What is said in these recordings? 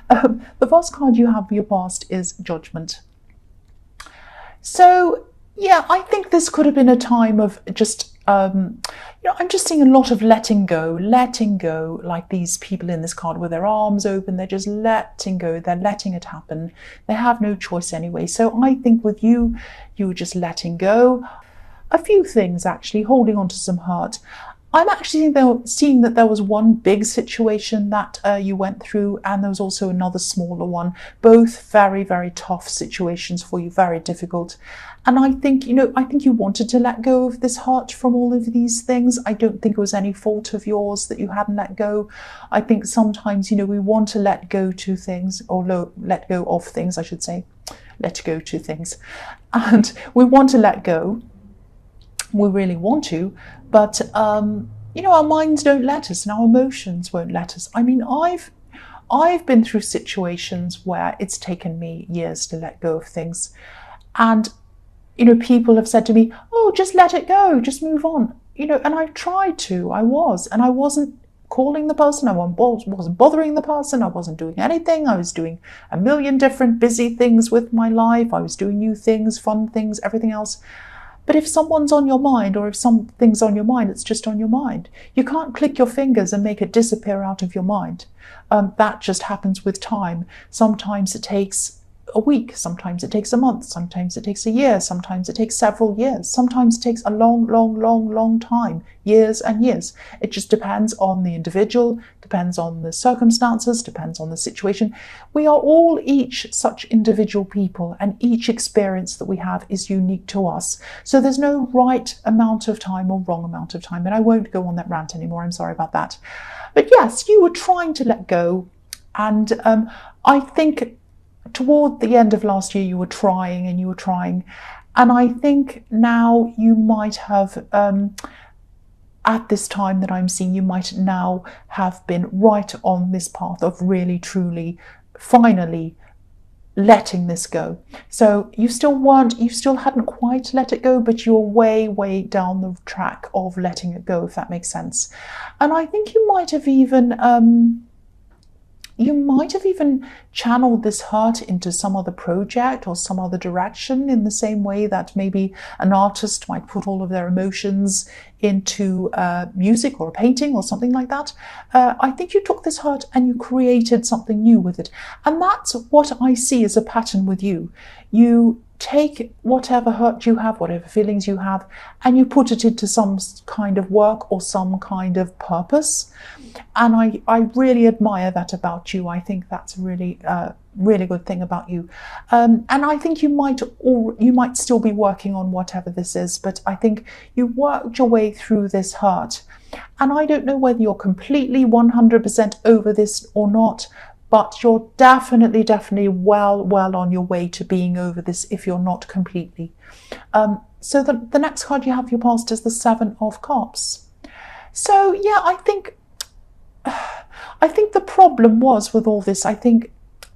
The first card you have for your past is Judgment. So, yeah, I think this could have been a time of just, I'm just seeing a lot of letting go, like these people in this card with their arms open, they're just letting go, they're letting it happen. They have no choice anyway. So I think with you, you were just letting go. A few things, actually, holding on to some hurt. I'm actually seeing that there was one big situation that you went through, and there was also another smaller one, both very, very tough situations for you, very difficult. And I think, I think you wanted to let go of this hurt from all of these things. I don't think it was any fault of yours that you hadn't let go. I think sometimes, we want to let go to things, or let go of things, I should say. Let go to things. And we want to let go. We really want to, but our minds don't let us, and our emotions won't let us. I mean, I've been through situations where it's taken me years to let go of things, and people have said to me, "Oh, just let it go, just move on." And I've tried to. I wasn't calling the person. I wasn't bothering the person. I wasn't doing anything. I was doing a million different busy things with my life. I was doing new things, fun things, everything else. But if someone's on your mind, or if something's on your mind, it's just on your mind. You can't click your fingers and make it disappear out of your mind. That just happens with time. Sometimes it takes a week, sometimes it takes a month, sometimes it takes a year, sometimes it takes several years, sometimes it takes a long time, years and years. It just depends on the individual, depends on the circumstances, depends on the situation. We are all each such individual people, and each experience that we have is unique to us. So there's no right amount of time or wrong amount of time. And I won't go on that rant anymore. I'm sorry about that. But yes, you were trying to let go. And I think toward the end of last year, you were trying. And I think now you might have, at this time that I'm seeing, you might now have been right on this path of really, truly, finally letting this go. So you still hadn't quite let it go, but you're way down the track of letting it go, if that makes sense. And I think you might have even channeled this hurt into some other project or some other direction, in the same way that maybe an artist might put all of their emotions into music or a painting or something like that. I think you took this hurt and you created something new with it. And that's what I see as a pattern with you. You take whatever hurt you have, whatever feelings you have, and you put it into some kind of work or some kind of purpose. And I really admire that about you. I think that's a really good thing about you. And I think you might still be working on whatever this is, but I think you worked your way through this hurt. And I don't know whether you're completely 100% over this or not, but you're definitely well on your way to being over this, if you're not completely. So the next card you have for your past is the Seven of Cups. So yeah, I think the problem was with all this, I think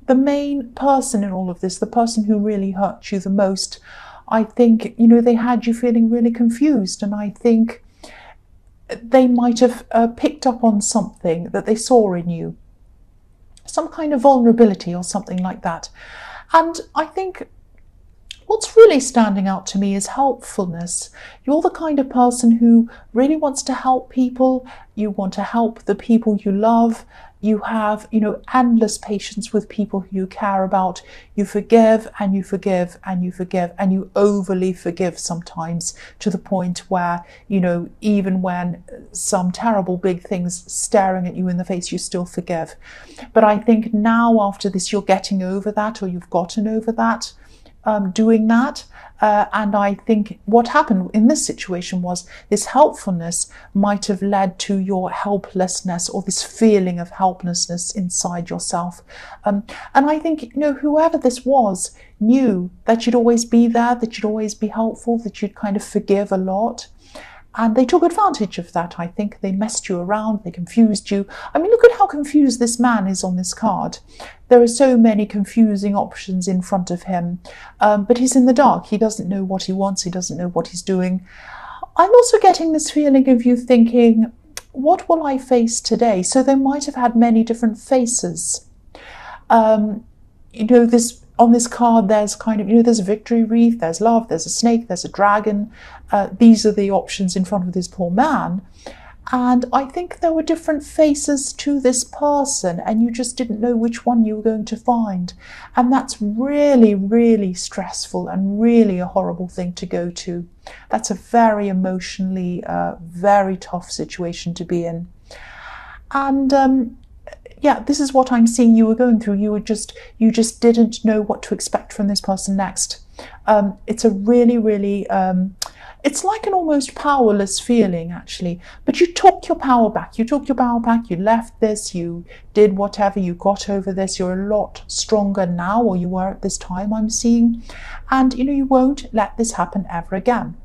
the main person in all of this, the person who really hurt you the most, I think, they had you feeling really confused. And I think they might have picked up on something that they saw in you, some kind of vulnerability or something like that. And I think what's really standing out to me is helpfulness. You're the kind of person who really wants to help people. You want to help the people you love. You have, endless patience with people who you care about. You forgive and you forgive and you forgive, and you overly forgive sometimes, to the point where, even when some terrible big things staring at you in the face, you still forgive. But I think now, after this, you're getting over that, or you've gotten over that, doing that. And I think what happened in this situation was this helpfulness might have led to your helplessness, or this feeling of helplessness inside yourself. And I think, whoever this was knew that you'd always be there, that you'd always be helpful, that you'd kind of forgive a lot. And they took advantage of that. I think they messed you around, they confused you. I mean, look at how confused this man is on this card. There are so many confusing options in front of him, but he's in the dark. He doesn't know what he wants. He doesn't know what he's doing. I'm also getting this feeling of you thinking, what will I face today? So they might have had many different faces. You know, this on this card, there's kind of, you know, there's a victory wreath, there's love, there's a snake, there's a dragon. These are the options in front of this poor man. And I think there were different faces to this person, and you just didn't know which one you were going to find. And that's really, really stressful and really a horrible thing to go to. That's a very emotionally, very tough situation to be in. And yeah, this is what I'm seeing you were going through. You just didn't know what to expect from this person next. It's a really, really, it's like an almost powerless feeling, actually. But you took your power back. You took your power back. You left this. You did whatever. You got over this. You're a lot stronger now, or you were at this time, I'm seeing. And, you know, you won't let this happen ever again.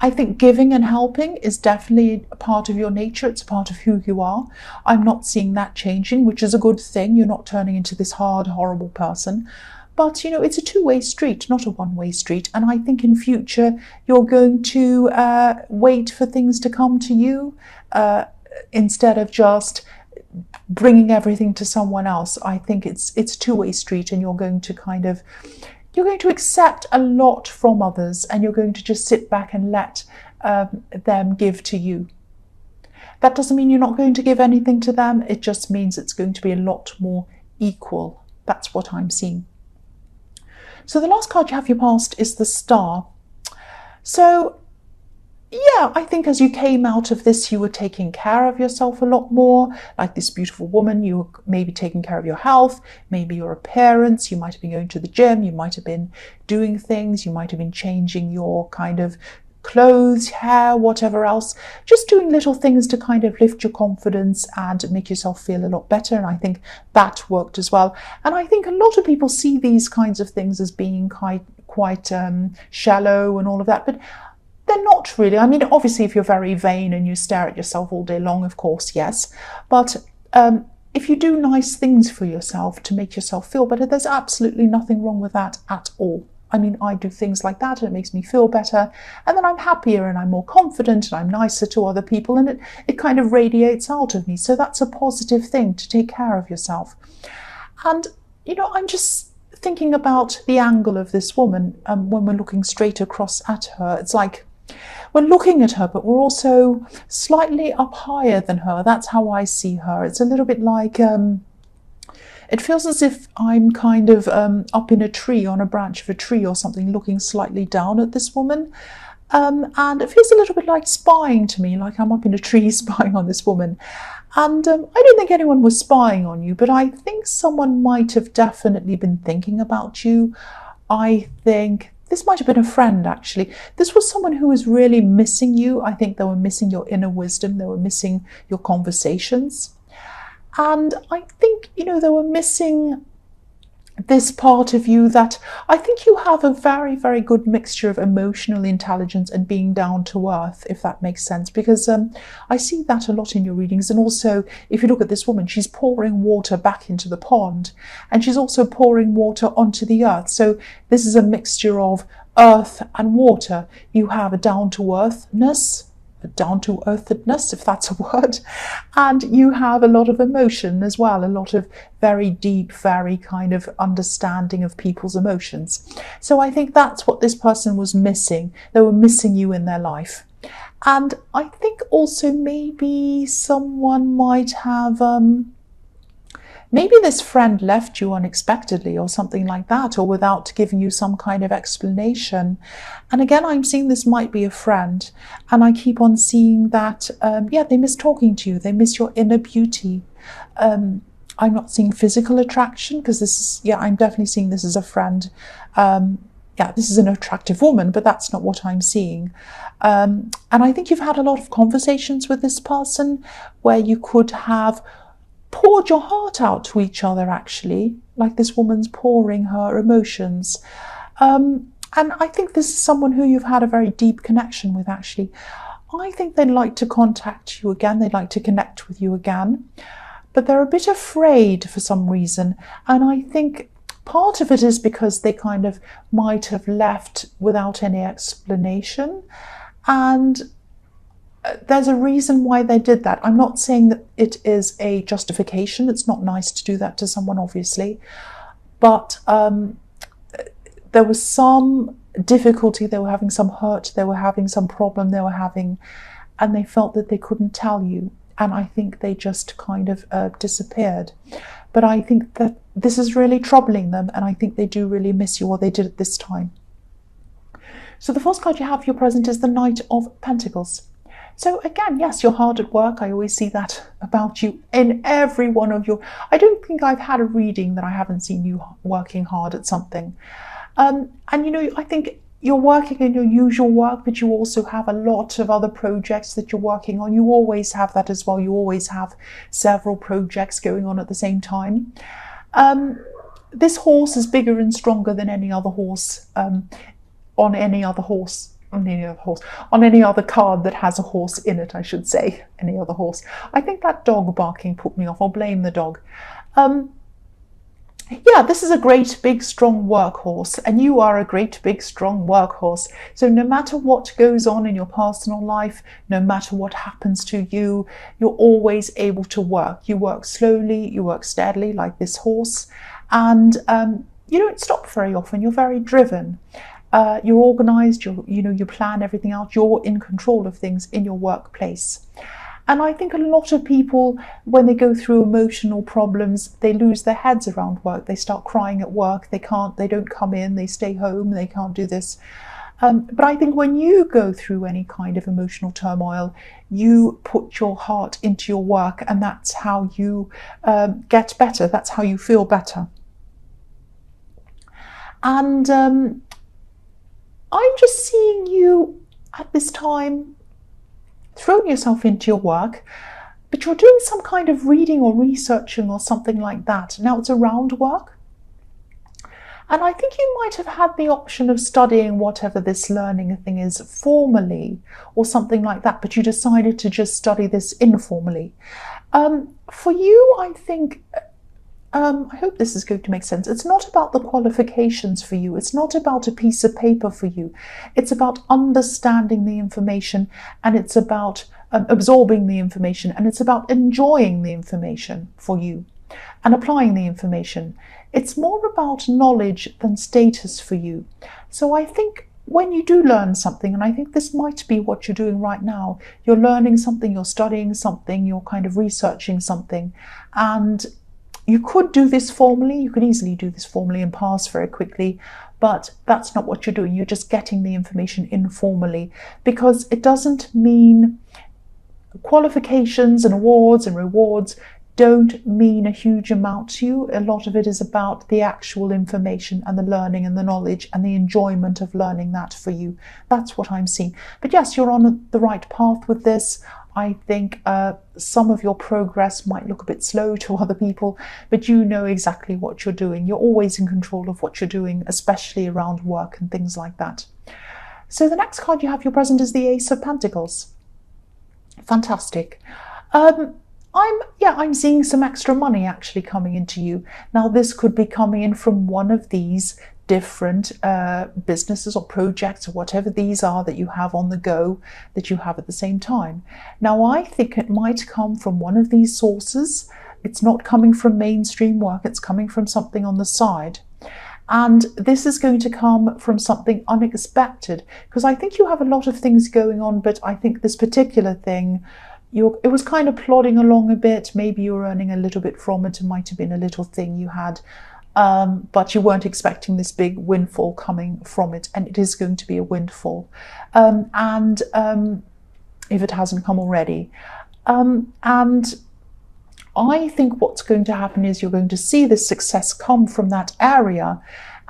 I think giving and helping is definitely a part of your nature. It's a part of who you are. I'm not seeing that changing, which is a good thing. You're not turning into this hard, horrible person. But, you know, it's a two-way street, not a one-way street. And I think in future, you're going to wait for things to come to you instead of just bringing everything to someone else. I think it's a two-way street, and you're going to accept a lot from others, and you're going to just sit back and let them give to you. That doesn't mean you're not going to give anything to them. It just means it's going to be a lot more equal. That's what I'm seeing. So the last card you have for your past is the Star. So yeah, I think as you came out of this, you were taking care of yourself a lot more. Like this beautiful woman, you were maybe taking care of your health, maybe your appearance, you might have been going to the gym, you might have been doing things, you might have been changing your kind of clothes, hair, whatever else, just doing little things to kind of lift your confidence and make yourself feel a lot better. And I think that worked as well. And I think a lot of people see these kinds of things as being quite shallow and all of that, but they're not really. I mean, obviously, if you're very vain and you stare at yourself all day long, of course, yes. But if you do nice things for yourself to make yourself feel better, there's absolutely nothing wrong with that at all. I mean, I do things like that and it makes me feel better, and then I'm happier and I'm more confident and I'm nicer to other people, and it kind of radiates out of me. So that's a positive thing, to take care of yourself. And, you know, I'm just thinking about the angle of this woman when we're looking straight across at her. It's like we're looking at her, but we're also slightly up higher than her. That's how I see her. It's a little bit like... it feels as if I'm kind of up in a tree, on a branch of a tree or something, looking slightly down at this woman. And it feels a little bit like spying to me, like I'm up in a tree spying on this woman. And I don't think anyone was spying on you, but I think someone might have definitely been thinking about you. I think this might have been a friend, actually. This was someone who was really missing you. I think they were missing your inner wisdom. They were missing your conversations. And I think, you know, they were missing this part of you that I think you have a very, very good mixture of emotional intelligence and being down to earth, if that makes sense, because I see that a lot in your readings. And also, if you look at this woman, she's pouring water back into the pond, and she's also pouring water onto the earth. So this is a mixture of earth and water. You have a down-to-earthness, if that's a word, and you have a lot of emotion as well, a lot of very deep, very kind of understanding of people's emotions. So I think that's what this person was missing. They were missing you in their life. And I think also maybe someone might have maybe this friend left you unexpectedly or something like that, or without giving you some kind of explanation. And again, I'm seeing this might be a friend, and I keep on seeing that, yeah, they miss talking to you. They miss your inner beauty. I'm not seeing physical attraction, because this is, yeah, I'm definitely seeing this as a friend. Yeah, this is an attractive woman, but that's not what I'm seeing. And I think you've had a lot of conversations with this person where you could have poured your heart out to each other, actually, like this woman's pouring her emotions. And I think this is someone who you've had a very deep connection with, actually. I think they'd like to contact you again. They'd like to connect with you again, but they're a bit afraid for some reason. And I think part of it is because they kind of might have left without any explanation. And there's a reason why they did that. I'm not saying that it is a justification. It's not nice to do that to someone, obviously. But there was some difficulty, they were having some hurt, they were having some problem they were having, and they felt that they couldn't tell you. And I think they just kind of disappeared. But I think that this is really troubling them, and I think they do really miss you, or they did at this time. So the first card you have for your present is the Knight of Pentacles. So again, yes, you're hard at work. I always see that about you in every one of your... I don't think I've had a reading that I haven't seen you working hard at something. And you know, I think you're working in your usual work, but you also have a lot of other projects that you're working on. You always have that as well. You always have several projects going on at the same time. This horse is bigger and stronger than any other horse, on any other card that has a horse in it, I should say. Any other horse. I think that dog barking put me off. I'll blame the dog. Yeah, this is a great, big, strong workhorse, and you are a great, big, strong workhorse. So no matter what goes on in your personal life, no matter what happens to you, you're always able to work. You work slowly, you work steadily, like this horse, and you don't stop very often. You're very driven. You're organized. You plan everything out. You're in control of things in your workplace. And I think a lot of people, when they go through emotional problems, they lose their heads around work. They start crying at work. They don't come in, they stay home, they can't do this. But I think when you go through any kind of emotional turmoil, you put your heart into your work, and that's how you get better. That's how you feel better. And I'm just seeing you at this time throwing yourself into your work, but you're doing some kind of reading or researching or something like that. Now it's around work. And I think you might have had the option of studying whatever this learning thing is formally or something like that, but you decided to just study this informally. For you, I think, I hope this is going to make sense. It's not about the qualifications for you. It's not about a piece of paper for you. It's about understanding the information, and it's about absorbing the information, and it's about enjoying the information for you and applying the information. It's more about knowledge than status for you. So I think when you do learn something, and I think this might be what you're doing right now, you're learning something, you're studying something, you're kind of researching something, and you could do this formally. You could easily do this formally and pass very quickly, but that's not what you're doing. You're just getting the information informally, because it doesn't mean qualifications and awards and rewards don't mean a huge amount to you. A lot of it is about the actual information and the learning and the knowledge and the enjoyment of learning that for you. That's what I'm seeing. But yes, you're on the right path with this. I think some of your progress might look a bit slow to other people, but you know exactly what you're doing. You're always in control of what you're doing, especially around work and things like that. So the next card you have your present is the Ace of Pentacles. Fantastic. I'm seeing some extra money actually coming into you. Now this could be coming in from one of these different businesses or projects or whatever these are that you have on the go, that you have at the same time. Now I think it might come from one of these sources. It's not coming from mainstream work, it's coming from something on the side. And this is going to come from something unexpected, because I think you have a lot of things going on, but I think this particular thing, it was kind of plodding along a bit. Maybe you were earning a little bit from it. It might have been a little thing you had, but you weren't expecting this big windfall coming from it, and it is going to be a windfall. If it hasn't come already. And I think what's going to happen is you're going to see this success come from that area,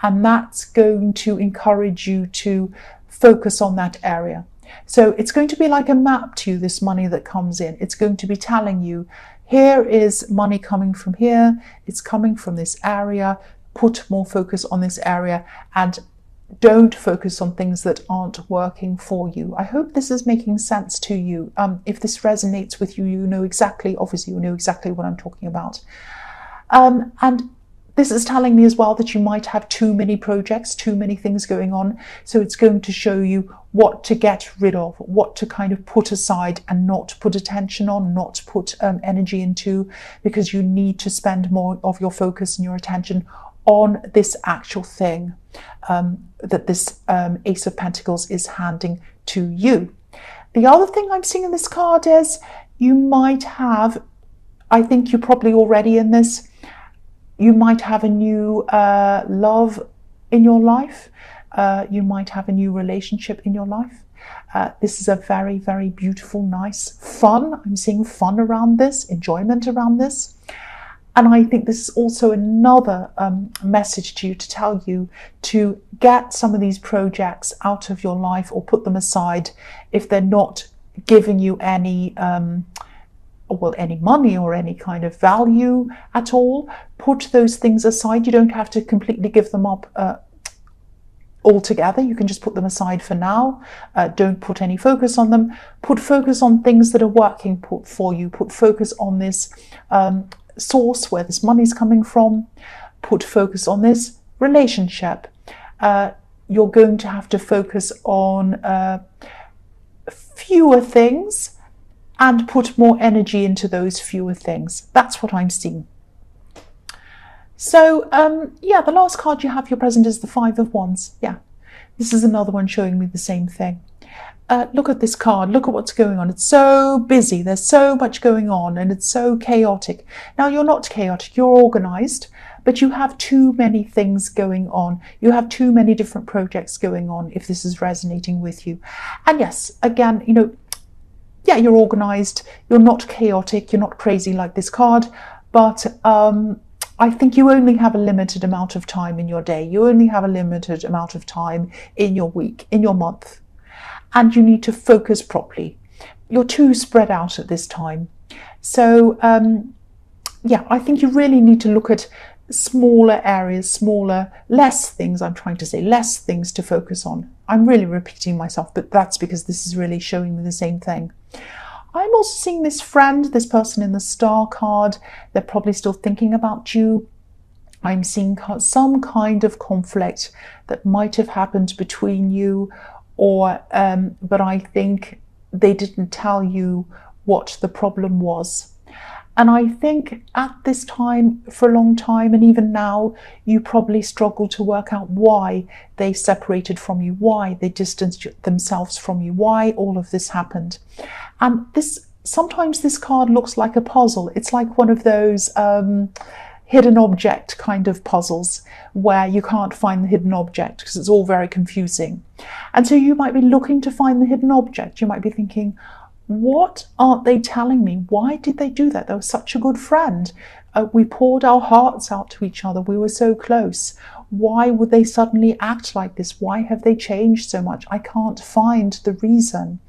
and that's going to encourage you to focus on that area. So it's going to be like a map to you, this money that comes in. It's going to be telling you, here is money coming from here, it's coming from this area, put more focus on this area, and don't focus on things that aren't working for you. I hope this is making sense to you. If this resonates with you, you know exactly, obviously you know exactly what I'm talking about. And This is telling me as well that you might have too many projects, too many things going on. So it's going to show you what to get rid of, what to kind of put aside and not put attention on, not put energy into, because you need to spend more of your focus and your attention on this actual thing that this Ace of Pentacles is handing to you. The other thing I'm seeing in this card is you might have, I think you're probably already in this, you might have a new love in your life. You might have a new relationship in your life. This is a very, very beautiful, nice, fun. I'm seeing fun around this, enjoyment around this. And I think this is also another message to you, to tell you to get some of these projects out of your life or put them aside if they're not giving you any any money or any kind of value at all. Put those things aside. You don't have to completely give them up altogether. You can just put them aside for now. Don't put any focus on them. Put focus on things that are working for you. Put focus on this source where this money's coming from. Put focus on this relationship. You're going to have to focus on fewer things and put more energy into those fewer things. That's what I'm seeing. So, yeah, the last card you have, your present, is the Five of Wands. Yeah, this is another one showing me the same thing. Look at this card. Look at what's going on. It's so busy. There's so much going on and it's so chaotic. Now, you're not chaotic. You're organized, but you have too many things going on. You have too many different projects going on, if this is resonating with you. And yes, again, you know, yeah, you're organized, you're not chaotic, you're not crazy like this card, but I think you only have a limited amount of time in your day. You only have a limited amount of time in your week, in your month, and you need to focus properly. You're too spread out at this time. So, yeah, I think you really need to look at smaller areas, less things, I'm trying to say, less things to focus on. I'm really repeating myself, but that's because this is really showing me the same thing. I'm also seeing this friend, this person in the Star card. They're probably still thinking about you. I'm seeing some kind of conflict that might have happened between you, or but I think they didn't tell you what the problem was. And I think at this time, for a long time, and even now, you probably struggle to work out why they separated from you, why they distanced themselves from you, why all of this happened. And sometimes this card looks like a puzzle. It's like one of those hidden object kind of puzzles where you can't find the hidden object because it's all very confusing. And so you might be looking to find the hidden object. You might be thinking, what aren't they telling me? Why did they do that? They were such a good friend. We poured our hearts out to each other. We were so close. Why would they suddenly act like this? Why have they changed so much? I can't find the reason.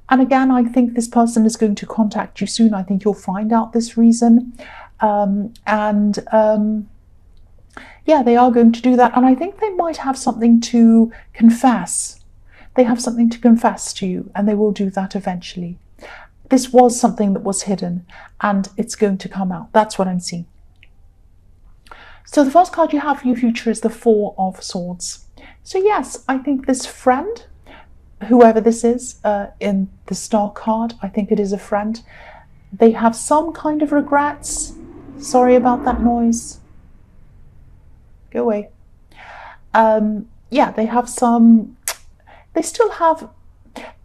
And again, I think this person is going to contact you soon. I think you'll find out this reason. Yeah, they are going to do that. And I think they might have something to confess. They have something to confess to you, and they will do that eventually. This was something that was hidden, and it's going to come out. That's what I'm seeing. So the first card you have for your future is the Four of Swords. So yes, I think this friend, whoever this is in the Star card, I think it is a friend. They have some kind of regrets. Sorry about that noise. Go away. Yeah, they have some... They still have,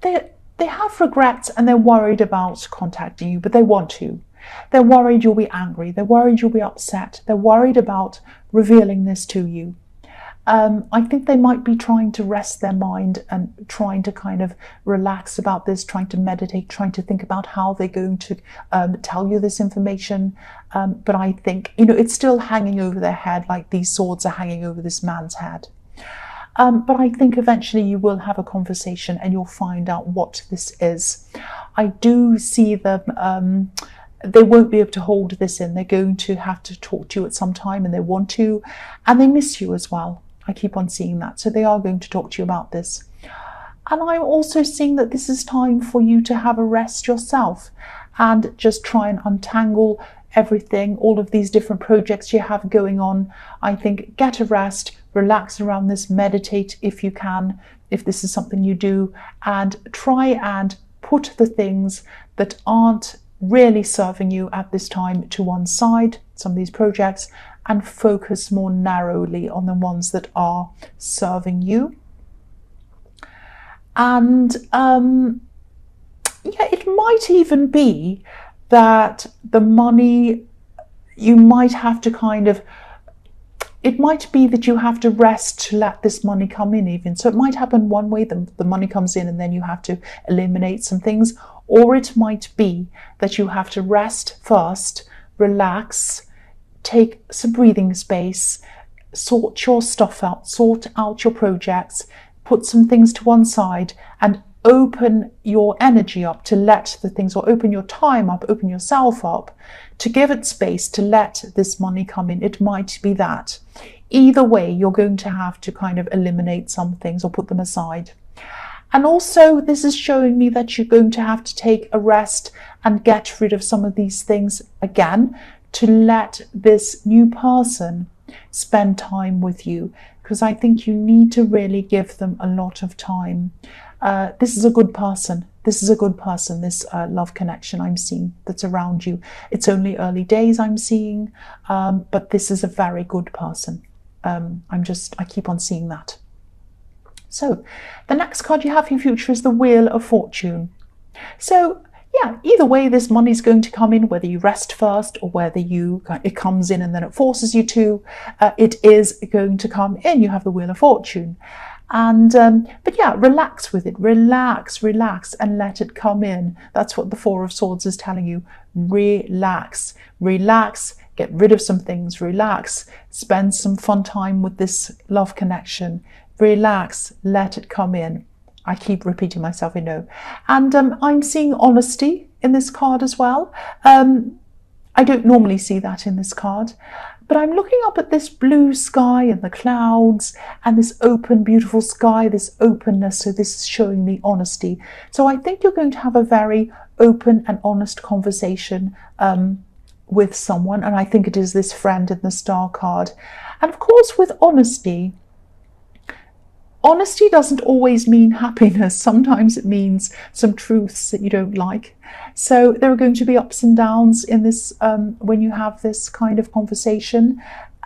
they have regrets, and they're worried about contacting you, but they want to. They're worried you'll be angry. They're worried you'll be upset. They're worried about revealing this to you. I think they might be trying to rest their mind and trying to kind of relax about this, trying to meditate, trying to think about how they're going to tell you this information. But I think, you know, it's still hanging over their head, like these swords are hanging over this man's head. But I think eventually you will have a conversation and you'll find out what this is. I do see them, they won't be able to hold this in. They're going to have to talk to you at some time, and they want to, and they miss you as well. I keep on seeing that. So they are going to talk to you about this. And I'm also seeing that this is time for you to have a rest yourself and just try and untangle everything, all of these different projects you have going on. I think get a rest, relax around this, meditate if you can, if this is something you do, and try and put the things that aren't really serving you at this time to one side, some of these projects, and focus more narrowly on the ones that are serving you. And yeah, it might even be that the money, you might have to kind of, it might be that you have to rest to let this money come in even. So it might happen one way, the money comes in and then you have to eliminate some things. Or it might be that you have to rest first, relax, take some breathing space, sort your stuff out, sort out your projects, put some things to one side and open your energy up to let the things, or open your time up, open yourself up to give it space to let this money come in. It might be that. Either way, you're going to have to kind of eliminate some things or put them aside. And also, this is showing me that you're going to have to take a rest and get rid of some of these things again to let this new person spend time with you, because I think you need to really give them a lot of time. This is a good person. This is a good person, this love connection I'm seeing that's around you. It's only early days I'm seeing, but this is a very good person. I keep on seeing that. So the next card you have for your future is the Wheel of Fortune. So yeah, either way, this money's going to come in, whether you rest first or whether it comes in and then it forces you to, it is going to come in. You have the Wheel of Fortune. And but yeah, relax with it, relax and let it come in. That's what the Four of Swords is telling you. Relax, get rid of some things, relax, spend some fun time with this love connection, relax, let it come in. I keep repeating myself, I know. And I'm seeing honesty in this card as well. I don't normally see that in this card, but I'm looking up at this blue sky and the clouds and this open, beautiful sky, this openness. So this is showing me honesty. So I think you're going to have a very open and honest conversation with someone. And I think it is this friend in the Star card. And of course, with honesty doesn't always mean happiness. Sometimes it means some truths that you don't like. So there are going to be ups and downs in this when you have this kind of conversation.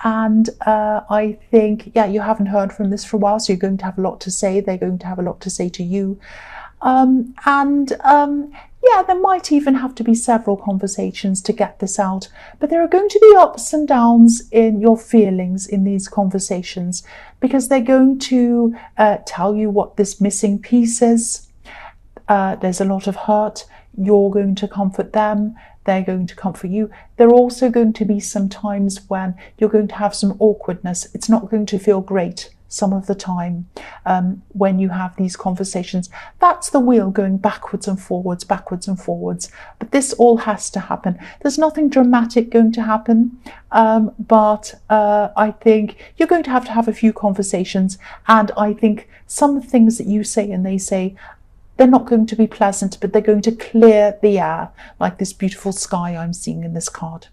And I think, yeah, you haven't heard from this for a while, so you're going to have a lot to say. They're going to have a lot to say to you. Yeah, there might even have to be several conversations to get this out. But there are going to be ups and downs in your feelings in these conversations, because they're going to tell you what this missing piece is. There's a lot of hurt. You're going to comfort them. They're going to comfort you. There are also going to be some times when you're going to have some awkwardness. It's not going to feel great some of the time when you have these conversations. That's the wheel going backwards and forwards. But this all has to happen. There's nothing dramatic going to happen, but I think you're going to have a few conversations. And I think some things that you say and they say, they're not going to be pleasant, but they're going to clear the air, like this beautiful sky I'm seeing in this card.